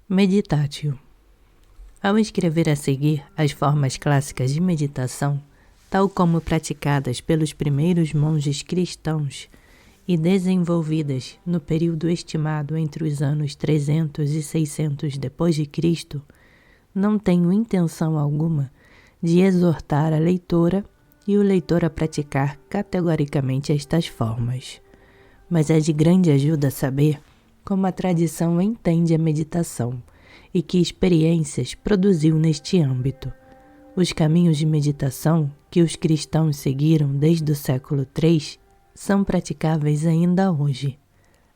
Meditatio. Ao escrever a seguir as formas clássicas de meditação, tal como praticadas pelos primeiros monges cristãos e desenvolvidas no período estimado entre os anos 300 e 600 d.C., não tenho intenção alguma de exortar a leitora e o leitor a praticar categoricamente estas formas, mas é de grande ajuda saber como a tradição entende a meditação e que experiências produziu neste âmbito. Os caminhos de meditação que os cristãos seguiram desde o século III são praticáveis ainda hoje.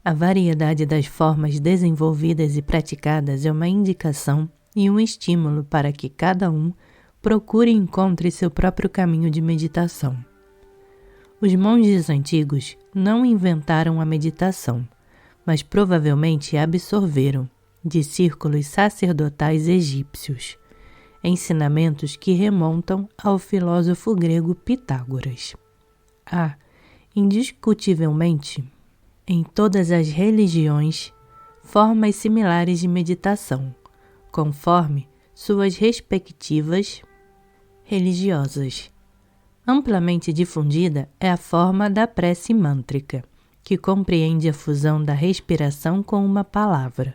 A variedade das formas desenvolvidas e praticadas é uma indicação e um estímulo para que cada um procure e encontre seu próprio caminho de meditação. Os monges antigos não inventaram a meditação, mas provavelmente a absorveram de círculos sacerdotais egípcios, ensinamentos que remontam ao filósofo grego Pitágoras. Há, indiscutivelmente, em todas as religiões, formas similares de meditação, conforme suas respectivas religiosas. Amplamente difundida é a forma da prece mântrica, que compreende a fusão da respiração com uma palavra.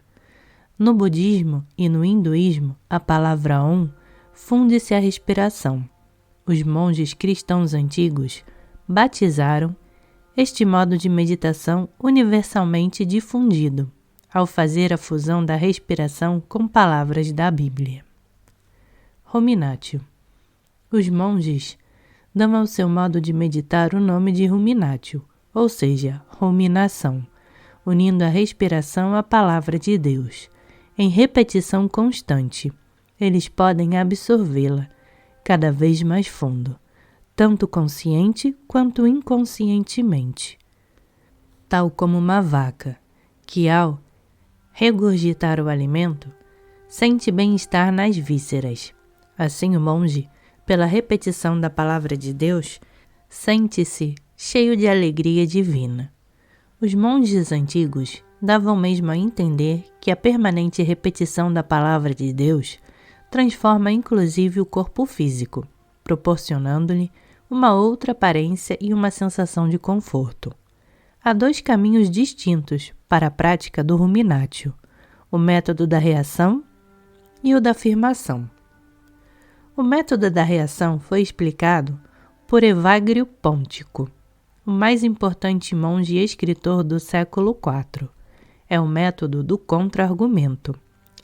No budismo e no hinduísmo, a palavra Om funde-se à respiração. Os monges cristãos antigos batizaram este modo de meditação universalmente difundido, ao fazer a fusão da respiração com palavras da Bíblia. Ruminatio. Os monges dão ao seu modo de meditar o nome de ruminatio, ou seja, ruminação, unindo a respiração à palavra de Deus. Em repetição constante, eles podem absorvê-la cada vez mais fundo, tanto consciente quanto inconscientemente. Tal como uma vaca, que ao regurgitar o alimento, sente bem-estar nas vísceras. Assim o monge, pela repetição da palavra de Deus, sente-se cheio de alegria divina. Os monges antigos davam mesmo a entender que a permanente repetição da palavra de Deus transforma inclusive o corpo físico, proporcionando-lhe uma outra aparência e uma sensação de conforto. Há dois caminhos distintos para a prática do ruminatio: o método da reação e o da afirmação. O método da reação foi explicado por Evagrio Póntico, o mais importante monge e escritor do século IV. É o método do contra-argumento.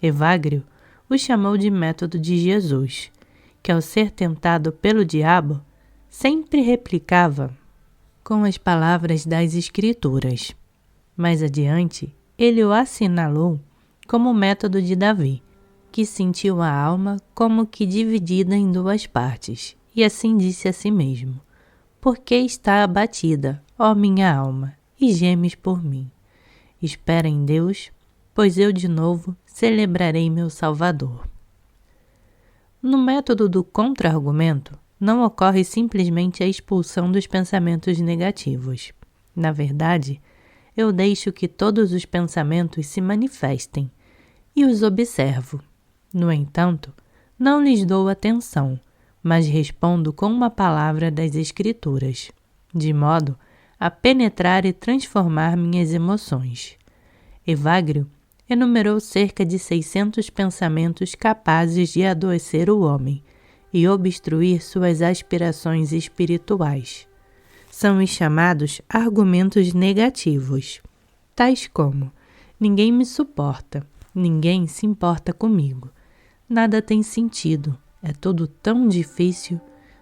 Evagrio o chamou de método de Jesus, que ao ser tentado pelo diabo, sempre replicava com as palavras das Escrituras. Mais adiante, ele o assinalou como o método de Davi, que sentiu a alma como que dividida em duas partes, e assim disse a si mesmo: "Por que está abatida, ó minha alma, e gemes por mim? Espera em Deus, pois eu de novo celebrarei meu Salvador." No método do contra-argumento, não ocorre simplesmente a expulsão dos pensamentos negativos. Na verdade, eu deixo que todos os pensamentos se manifestem e os observo. No entanto, não lhes dou atenção, mas respondo com uma palavra das Escrituras, de modo a penetrar e transformar minhas emoções. Evagrio enumerou cerca de 600 pensamentos capazes de adoecer o homem e obstruir suas aspirações espirituais. São os chamados argumentos negativos, tais como: ninguém me suporta, ninguém se importa comigo, nada tem sentido, é tudo tão difícil,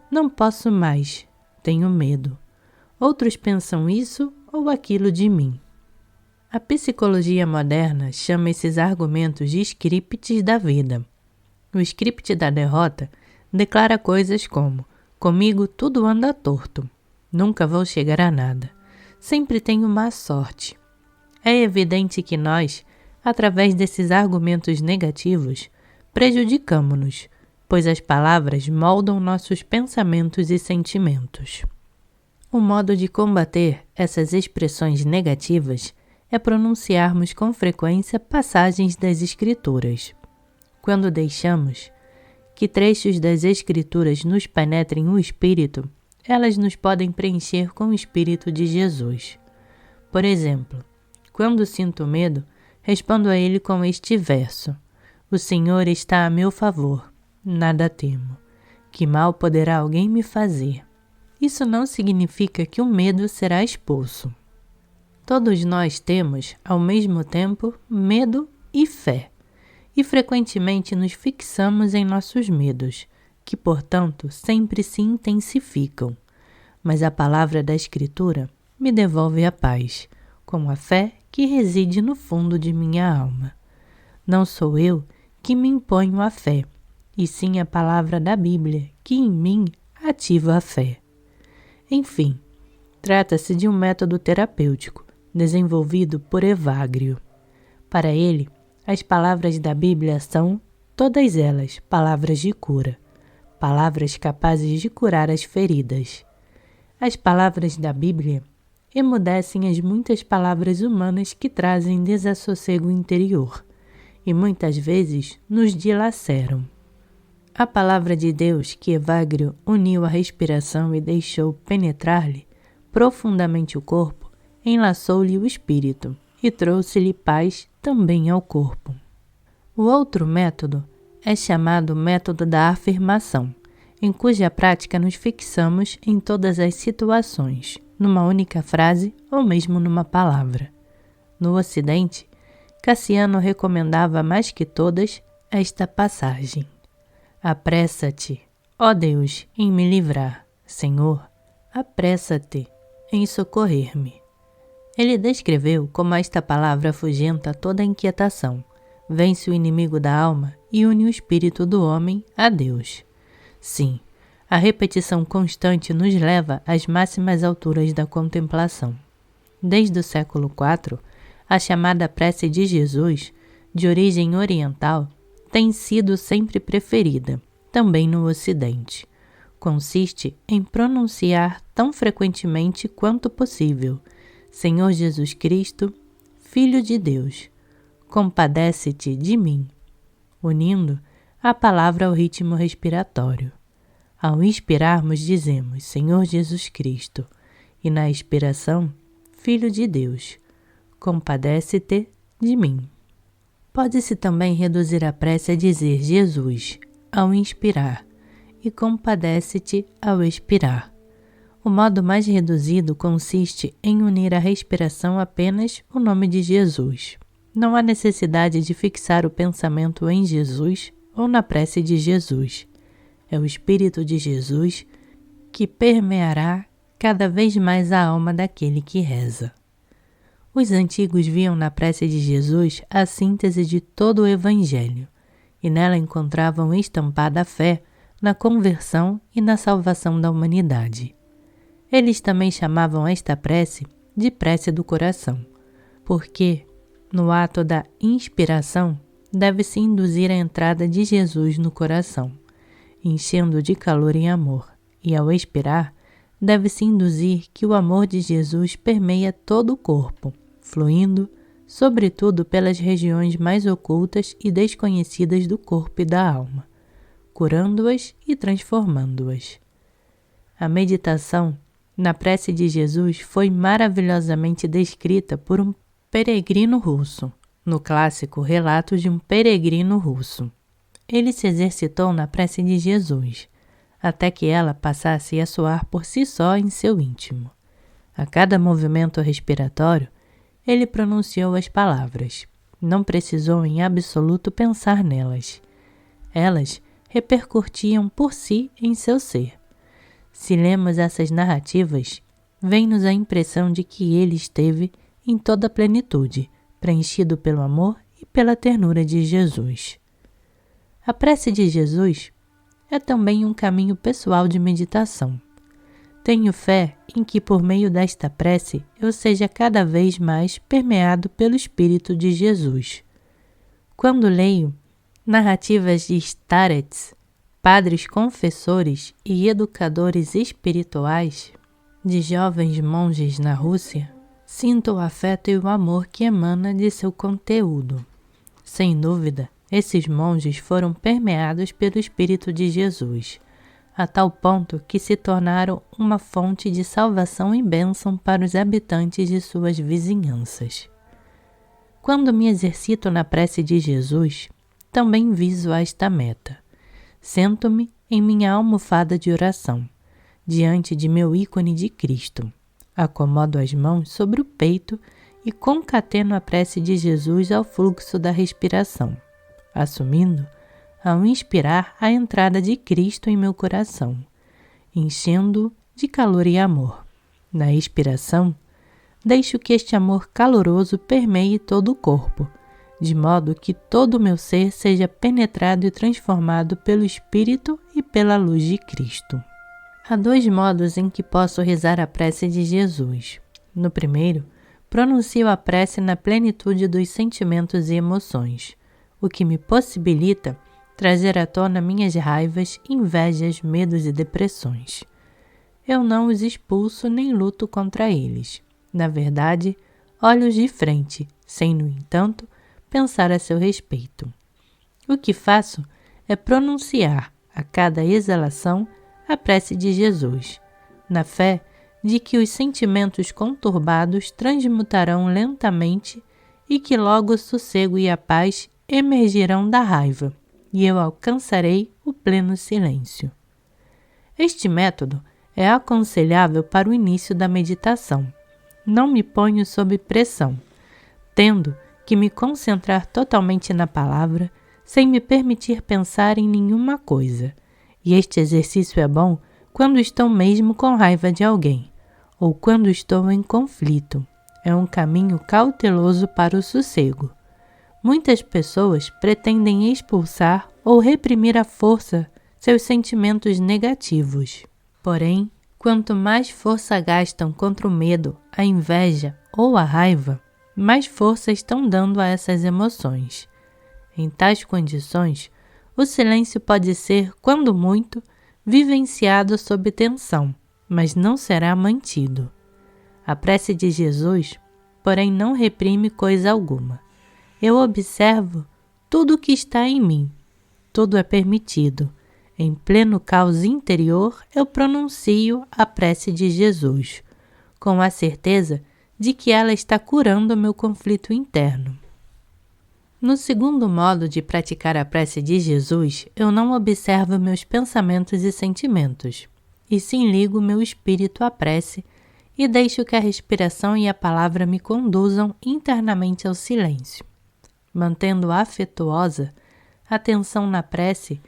não posso mais, tenho medo. Outros pensam isso ou aquilo de mim. A psicologia moderna chama esses argumentos de scripts da vida. O script da derrota declara coisas como: comigo tudo anda torto, nunca vou chegar a nada, sempre tenho má sorte. É evidente que nós, através desses argumentos negativos, prejudicamo-nos, pois as palavras moldam nossos pensamentos e sentimentos. O modo de combater essas expressões negativas é pronunciarmos com frequência passagens das Escrituras. Quando deixamos que trechos das Escrituras nos penetrem o espírito, elas nos podem preencher com o Espírito de Jesus. Por exemplo, quando sinto medo, respondo a ele com este verso: O Senhor está a meu favor, nada temo. Que mal poderá alguém me fazer? Isso não significa que o medo será expulso. Todos nós temos, ao mesmo tempo, medo e fé, e frequentemente nos fixamos em nossos medos, que, portanto, sempre se intensificam. Mas a palavra da Escritura me devolve a paz, com a fé que reside no fundo de minha alma. Não sou eu que me imponho a fé, e sim a palavra da Bíblia que em mim ativa a fé. Enfim, trata-se de um método terapêutico desenvolvido por Evagrio. Para ele, as palavras da Bíblia são, todas elas, palavras de cura, palavras capazes de curar as feridas. As palavras da Bíblia emudecem as muitas palavras humanas que trazem desassossego interior e muitas vezes nos dilaceram. A palavra de Deus que Evagrio uniu à respiração e deixou penetrar-lhe profundamente o corpo, enlaçou-lhe o espírito e trouxe-lhe paz também ao corpo. O outro método é chamado método da afirmação, em cuja prática nos fixamos em todas as situações, numa única frase ou mesmo numa palavra. No Ocidente, Cassiano recomendava mais que todas esta passagem: Apressa-te, ó Deus, em me livrar. Senhor, apressa-te em socorrer-me. Ele descreveu como esta palavra afugenta toda inquietação, vence o inimigo da alma e une o espírito do homem a Deus. Sim, a repetição constante nos leva às máximas alturas da contemplação. Desde o século IV, a chamada prece de Jesus, de origem oriental, tem sido sempre preferida, também no Ocidente. Consiste em pronunciar tão frequentemente quanto possível: Senhor Jesus Cristo, Filho de Deus, compadece-te de mim, unindo a palavra ao ritmo respiratório. Ao inspirarmos, dizemos Senhor Jesus Cristo, e na expiração, Filho de Deus, compadece-te de mim. Pode-se também reduzir a prece a dizer Jesus ao inspirar e compadece-te ao expirar. O modo mais reduzido consiste em unir à respiração apenas o nome de Jesus. Não há necessidade de fixar o pensamento em Jesus ou na prece de Jesus. É o Espírito de Jesus que permeará cada vez mais a alma daquele que reza. Os antigos viam na prece de Jesus a síntese de todo o Evangelho, e nela encontravam estampada a fé na conversão e na salvação da humanidade. Eles também chamavam esta prece de prece do coração, porque, no ato da inspiração, deve-se induzir a entrada de Jesus no coração, enchendo de calor e amor, e ao expirar, deve-se induzir que o amor de Jesus permeia todo o corpo, fluindo, sobretudo pelas regiões mais ocultas e desconhecidas do corpo e da alma, curando-as e transformando-as. A meditação na prece de Jesus foi maravilhosamente descrita por um peregrino russo, no clássico Relato de um Peregrino Russo. Ele se exercitou na prece de Jesus, até que ela passasse a soar por si só em seu íntimo. A cada movimento respiratório, ele pronunciou as palavras. Não precisou em absoluto pensar nelas. Elas repercutiam por si em seu ser. Se lemos essas narrativas, vem-nos a impressão de que ele esteve em toda a plenitude, preenchido pelo amor e pela ternura de Jesus. A prece de Jesus é também um caminho pessoal de meditação. Tenho fé em que, por meio desta prece, eu seja cada vez mais permeado pelo Espírito de Jesus. Quando leio narrativas de starets, padres confessores e educadores espirituais, de jovens monges na Rússia, Sinto o afeto e o amor que emana de seu conteúdo. Sem dúvida, esses monges foram permeados pelo Espírito de Jesus, a tal ponto que se tornaram uma fonte de salvação e bênção para os habitantes de suas vizinhanças. Quando me exercito na prece de Jesus, também viso esta meta. Sento-me em minha almofada de oração, diante de meu ícone de Cristo. Acomodo as mãos sobre o peito e concateno a prece de Jesus ao fluxo da respiração, assumindo, ao inspirar, a entrada de Cristo em meu coração, enchendo-o de calor e amor. Na expiração, deixo que este amor caloroso permeie todo o corpo, de modo que todo o meu ser seja penetrado e transformado pelo Espírito e pela luz de Cristo. Há 2 modos em que posso rezar a prece de Jesus. No primeiro, pronuncio a prece na plenitude dos sentimentos e emoções, o que me possibilita trazer à tona minhas raivas, invejas, medos e depressões. Eu não os expulso nem luto contra eles. Na verdade, olho-os de frente, sem, no entanto, pensar a seu respeito. O que faço é pronunciar, a cada exalação, a prece de Jesus, na fé de que os sentimentos conturbados transmutarão lentamente e que logo o sossego e a paz emergirão da raiva, e eu alcançarei o pleno silêncio. Este método é aconselhável para o início da meditação. Não me ponho sob pressão, tendo que me concentrar totalmente na palavra, sem me permitir pensar em nenhuma coisa. E este exercício é bom quando estou mesmo com raiva de alguém, ou quando estou em conflito. É um caminho cauteloso para o sossego. Muitas pessoas pretendem expulsar ou reprimir à força seus sentimentos negativos. Porém, quanto mais força gastam contra o medo, a inveja ou a raiva, mais força estão dando a essas emoções. Em tais condições, o silêncio pode ser, quando muito, vivenciado sob tensão, mas não será mantido. A prece de Jesus, porém, não reprime coisa alguma. Eu observo tudo o que está em mim. Tudo é permitido. Em pleno caos interior, eu pronuncio a prece de Jesus, com a certeza de que ela está curando o meu conflito interno. No segundo modo de praticar a prece de Jesus, eu não observo meus pensamentos e sentimentos, e sim ligo meu espírito à prece e deixo que a respiração e a palavra me conduzam internamente ao silêncio. Mantendo afetuosa a atenção na prece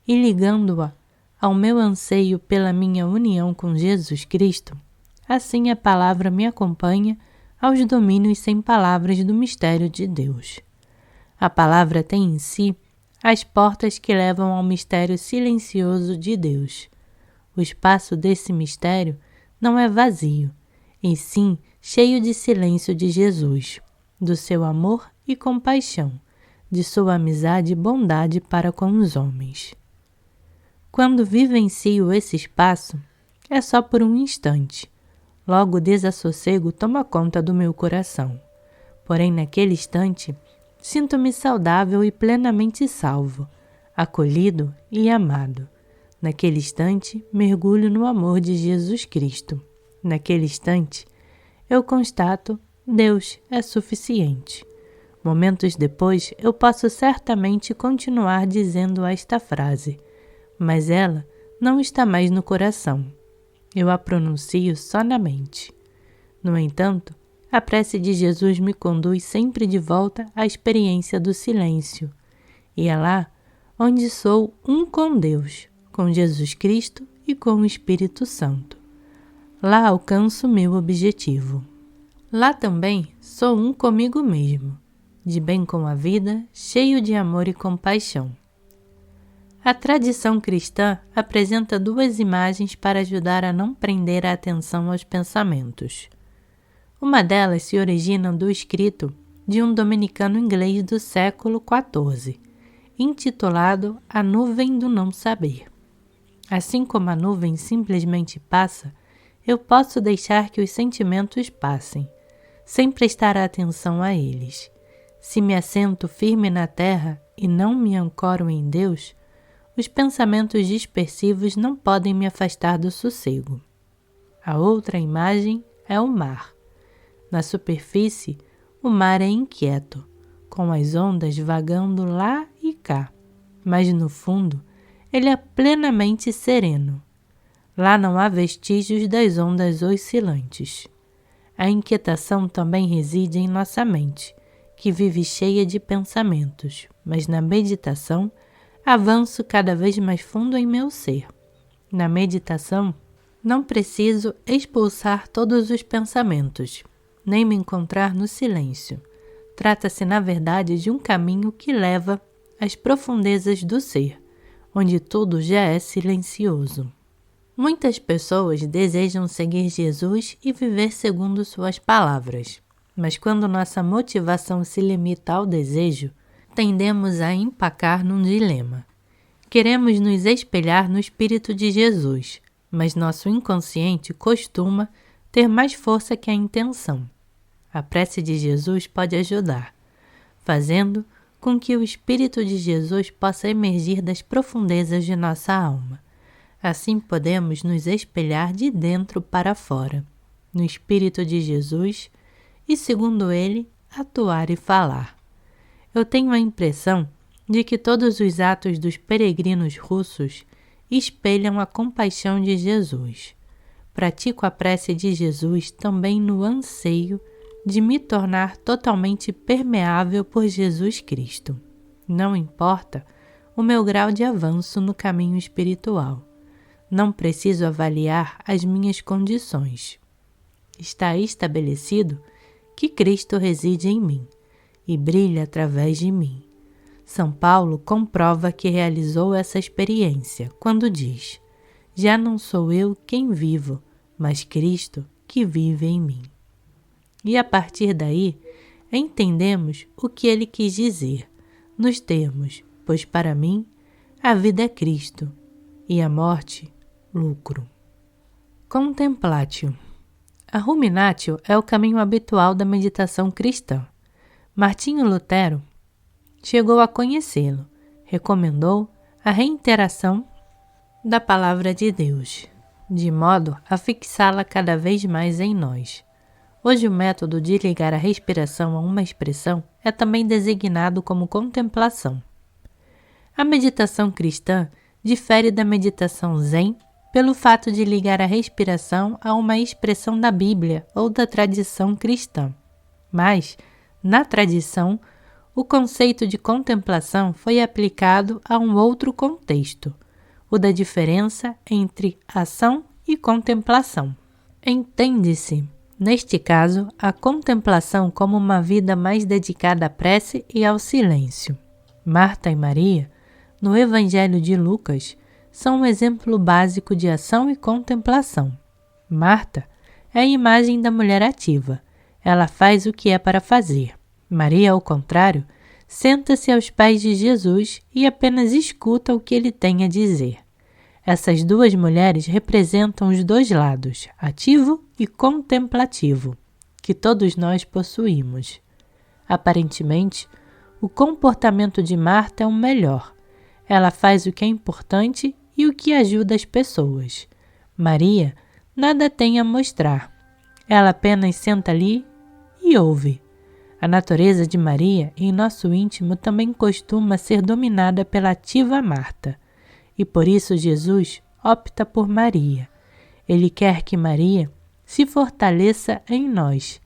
e ligando-a ao meu anseio pela minha união com Jesus Cristo, assim a palavra me acompanha aos domínios sem palavras do mistério de Deus. A palavra tem em si as portas que levam ao mistério silencioso de Deus. O espaço desse mistério não é vazio, e sim cheio de silêncio de Jesus, do seu amor e compaixão, de sua amizade e bondade para com os homens. Quando vivencio esse espaço, é só por um instante. Logo o desassossego toma conta do meu coração. Porém, naquele instante, sinto-me saudável e plenamente salvo, acolhido e amado. Naquele instante, mergulho no amor de Jesus Cristo. Naquele instante, eu constato: Deus é suficiente. Momentos depois, eu posso certamente continuar dizendo esta frase, mas ela não está mais no coração. Eu a pronuncio só na mente. No entanto, a prece de Jesus me conduz sempre de volta à experiência do silêncio, e é lá onde sou um com Deus, com Jesus Cristo e com o Espírito Santo. Lá alcanço meu objetivo. Lá também sou um comigo mesmo, de bem com a vida, cheio de amor e compaixão. A tradição cristã apresenta 2 imagens para ajudar a não prender a atenção aos pensamentos. Uma delas se origina do escrito de um dominicano inglês do século XIV, intitulado A Nuvem do Não Saber. Assim como a nuvem simplesmente passa, eu posso deixar que os sentimentos passem. sem prestar atenção a eles. Se me assento firme na terra e não me ancoro em Deus, os pensamentos dispersivos não podem me afastar do sossego. A outra imagem é o mar. Na superfície, o mar é inquieto, com as ondas vagando lá e cá, mas no fundo, ele é plenamente sereno. Lá não há vestígios das ondas oscilantes. A inquietação também reside em nossa mente, que vive cheia de pensamentos, mas na meditação avanço cada vez mais fundo em meu ser. Na meditação, não preciso expulsar todos os pensamentos, nem me encontrar no silêncio. Trata-se, na verdade, de um caminho que leva às profundezas do ser, onde tudo já é silencioso. Muitas pessoas desejam seguir Jesus e viver segundo suas palavras, mas quando nossa motivação se limita ao desejo, tendemos a empacar num dilema. Queremos nos espelhar no Espírito de Jesus, mas nosso inconsciente costuma ter mais força que a intenção. A prece de Jesus pode ajudar, fazendo com que o Espírito de Jesus possa emergir das profundezas de nossa alma. Assim podemos nos espelhar de dentro para fora, no Espírito de Jesus e, segundo ele, atuar e falar. Eu tenho a impressão de que todos os atos dos peregrinos russos espelham a compaixão de Jesus. Pratico a prece de Jesus também no anseio de me tornar totalmente permeável por Jesus Cristo. Não importa o meu grau de avanço no caminho espiritual. Não preciso avaliar as minhas condições. Está estabelecido que Cristo reside em mim e brilha através de mim. São Paulo comprova que realizou essa experiência quando diz: já não sou eu quem vivo, mas Cristo que vive em mim. E a partir daí, entendemos o que ele quis dizer, nos termos: pois para mim a vida é Cristo e a morte, lucro. Contemplatio. A ruminatio é o caminho habitual da meditação cristã. Martinho Lutero chegou a conhecê-lo, recomendou a reiteração da palavra de Deus, de modo a fixá-la cada vez mais em nós. Hoje o método de ligar a respiração a uma expressão é também designado como contemplação. A meditação cristã difere da meditação zen pelo fato de ligar a respiração a uma expressão da Bíblia ou da tradição cristã. Mas, na tradição, o conceito de contemplação foi aplicado a um outro contexto, o da diferença entre ação e contemplação. Entende-se, neste caso, a contemplação como uma vida mais dedicada à prece e ao silêncio. Marta e Maria, no Evangelho de Lucas, são um exemplo básico de ação e contemplação. Marta é a imagem da mulher ativa. Ela faz o que é para fazer. Maria, ao contrário, senta-se aos pés de Jesus e apenas escuta o que ele tem a dizer. Essas duas mulheres representam os dois lados, ativo e contemplativo, que todos nós possuímos. Aparentemente, o comportamento de Marta é o melhor. Ela faz o que é importante e o que ajuda as pessoas. Maria nada tem a mostrar. Ela apenas senta ali e ouve. A natureza de Maria, em nosso íntimo, também costuma ser dominada pela ativa Marta. E por isso Jesus opta por Maria. Ele quer que Maria se fortaleça em nós,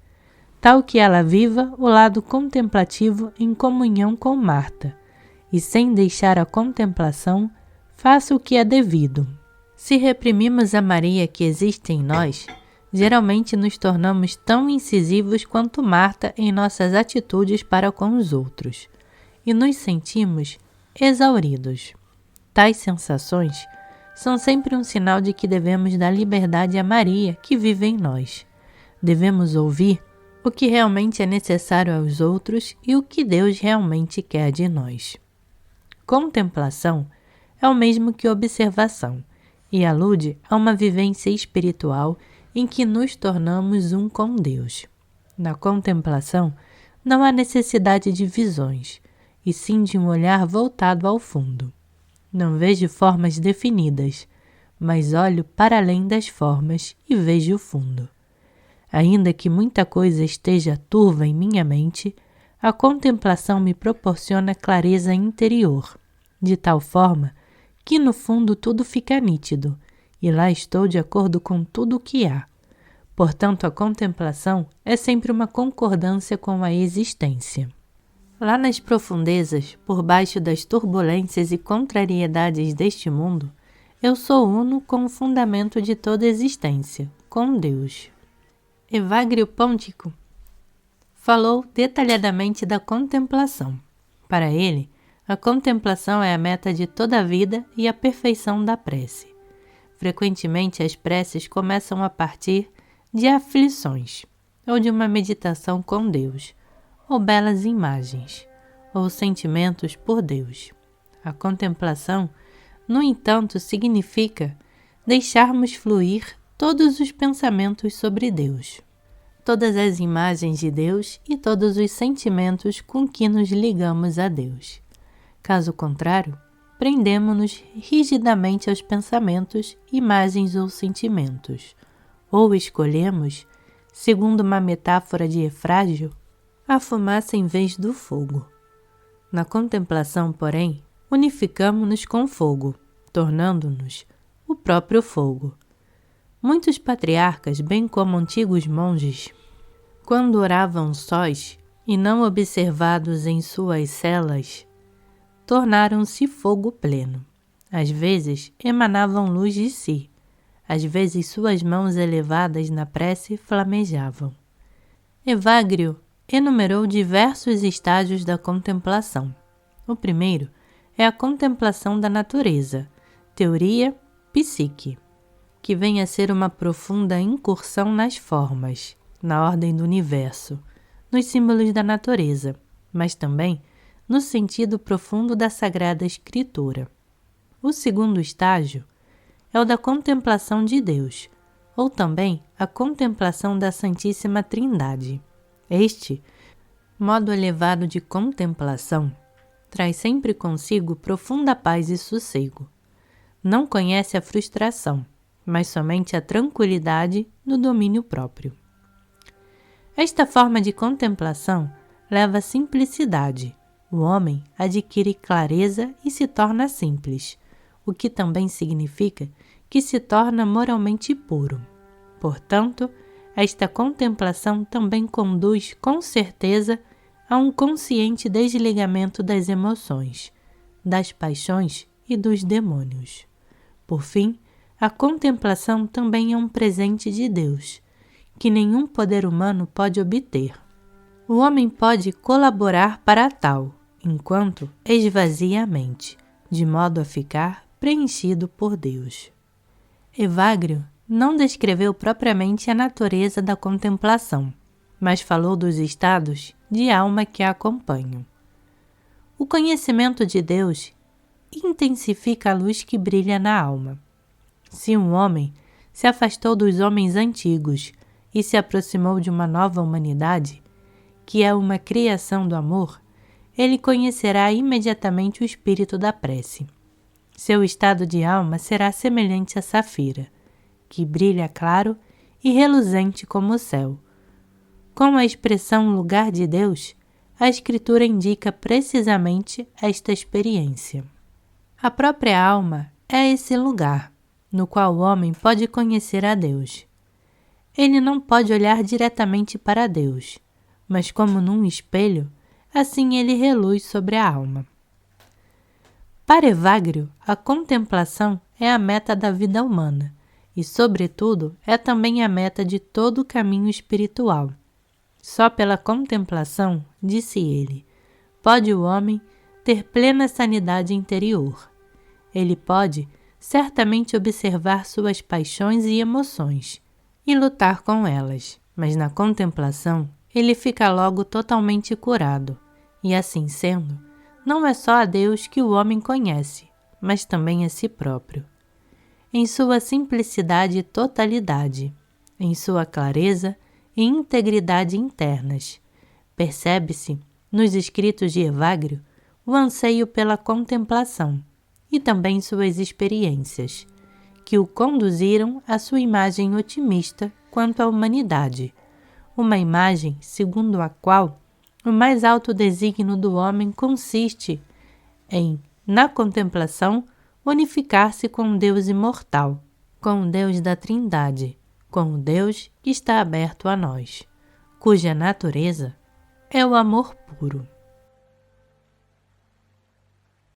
tal que ela viva o lado contemplativo em comunhão com Marta, e sem deixar a contemplação, faça o que é devido. Se reprimimos a Maria que existe em nós, geralmente nos tornamos tão incisivos quanto Marta em nossas atitudes para com os outros, e nos sentimos exauridos. Tais sensações são sempre um sinal de que devemos dar liberdade a Maria que vive em nós. Devemos ouvir o que realmente é necessário aos outros e o que Deus realmente quer de nós. Contemplação é o mesmo que observação e alude a uma vivência espiritual em que nos tornamos um com Deus. Na contemplação, não há necessidade de visões, e sim de um olhar voltado ao fundo. Não vejo formas definidas, mas olho para além das formas e vejo o fundo. Ainda que muita coisa esteja turva em minha mente, a contemplação me proporciona clareza interior, de tal forma que no fundo tudo fica nítido, e lá estou de acordo com tudo o que há. Portanto, a contemplação é sempre uma concordância com a existência. Lá nas profundezas, por baixo das turbulências e contrariedades deste mundo, eu sou uno com o fundamento de toda existência, com Deus. Evagrio Póntico falou detalhadamente da contemplação. Para ele, a contemplação é a meta de toda a vida e a perfeição da prece. Frequentemente as preces começam a partir de aflições, ou de uma meditação com Deus, ou belas imagens, ou sentimentos por Deus. A contemplação, no entanto, significa deixarmos fluir todos os pensamentos sobre Deus, todas as imagens de Deus e todos os sentimentos com que nos ligamos a Deus. Caso contrário, prendemo-nos rigidamente aos pensamentos, imagens ou sentimentos, ou escolhemos, segundo uma metáfora de Efrágio, a fumaça em vez do fogo. Na contemplação, porém, unificamo-nos com o fogo, tornando-nos o próprio fogo. Muitos patriarcas, bem como antigos monges, quando oravam sós e não observados em suas celas, tornaram-se fogo pleno. Às vezes emanavam luz de si, às vezes suas mãos elevadas na prece flamejavam. Evagrio enumerou diversos estágios da contemplação. O primeiro é a contemplação da natureza, teoria psique, que vem a ser uma profunda incursão nas formas, na ordem do universo, nos símbolos da natureza, mas também no sentido profundo da Sagrada Escritura. O segundo estágio é o da contemplação de Deus, ou também a contemplação da Santíssima Trindade. Este modo elevado de contemplação traz sempre consigo profunda paz e sossego. Não conhece a frustração, mas somente a tranquilidade no domínio próprio. Esta forma de contemplação leva à simplicidade. O homem adquire clareza e se torna simples, o que também significa que se torna moralmente puro. Portanto, esta contemplação também conduz, com certeza, a um consciente desligamento das emoções, das paixões e dos demônios. Por fim, a contemplação também é um presente de Deus, que nenhum poder humano pode obter. O homem pode colaborar para tal, enquanto esvazia a mente, de modo a ficar preenchido por Deus. Evagrio não descreveu propriamente a natureza da contemplação, mas falou dos estados de alma que a acompanham. O conhecimento de Deus intensifica a luz que brilha na alma. Se um homem se afastou dos homens antigos e se aproximou de uma nova humanidade, que é uma criação do amor, ele conhecerá imediatamente o espírito da prece. Seu estado de alma será semelhante a safira, que brilha claro e reluzente como o céu. Com a expressão lugar de Deus, a Escritura indica precisamente esta experiência. A própria alma é esse lugar, no qual o homem pode conhecer a Deus. Ele não pode olhar diretamente para Deus, mas como num espelho, assim ele reluz sobre a alma. Para Evagrio, a contemplação é a meta da vida humana e, sobretudo, é também a meta de todo o caminho espiritual. Só pela contemplação, disse ele, pode o homem ter plena sanidade interior. Ele pode certamente observar suas paixões e emoções e lutar com elas, mas na contemplação ele fica logo totalmente curado, e assim sendo, não é só a Deus que o homem conhece, mas também a si próprio. Em sua simplicidade e totalidade, em sua clareza e integridade internas. Percebe-se, nos escritos de Evagrio, o anseio pela contemplação e também suas experiências, que o conduziram à sua imagem otimista quanto à humanidade, uma imagem segundo a qual o mais alto desígnio do homem consiste em, na contemplação, unificar-se com o Deus imortal, com o Deus da Trindade, com o Deus que está aberto a nós, cuja natureza é o amor puro.